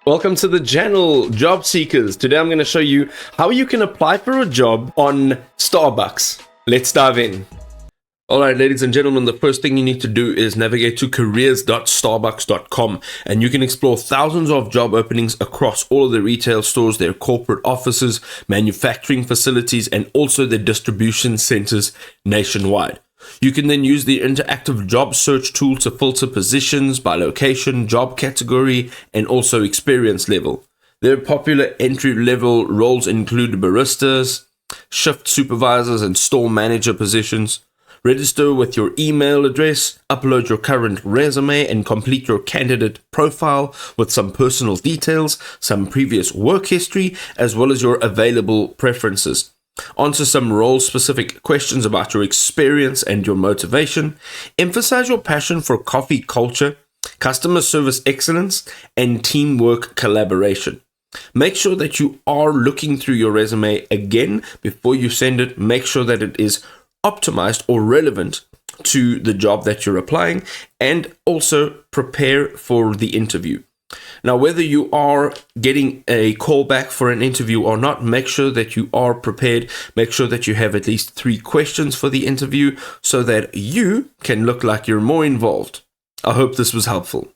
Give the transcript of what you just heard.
Welcome to the channel, job seekers. Today I'm going to show you how you can apply for a job on Starbucks. Let's dive in. Alright, ladies and gentlemen, the first thing you need to do is navigate to careers.starbucks.com, and you can explore thousands of job openings across all of the retail stores, their corporate offices, manufacturing facilities, and also their distribution centers nationwide. You can then use the interactive job search tool to filter positions by location, job category, and also experience level. Their popular entry-level roles include baristas, shift supervisors, and store manager positions. Register with your email address, upload your current resume, and complete your candidate profile with some personal details, some previous work history, as well as your available preferences. Answer some role-specific questions about your experience and your motivation. Emphasize your passion for coffee culture, customer service excellence, and teamwork collaboration. Make sure that you are looking through your resume again before you send it. Make sure that it is optimized or relevant to the job that you're applying, and also prepare for the interview. Now, whether you are getting a call back for an interview or not, make sure that you are prepared. Make sure that you have at least 3 questions for the interview so that you can look like you're more involved. I hope this was helpful.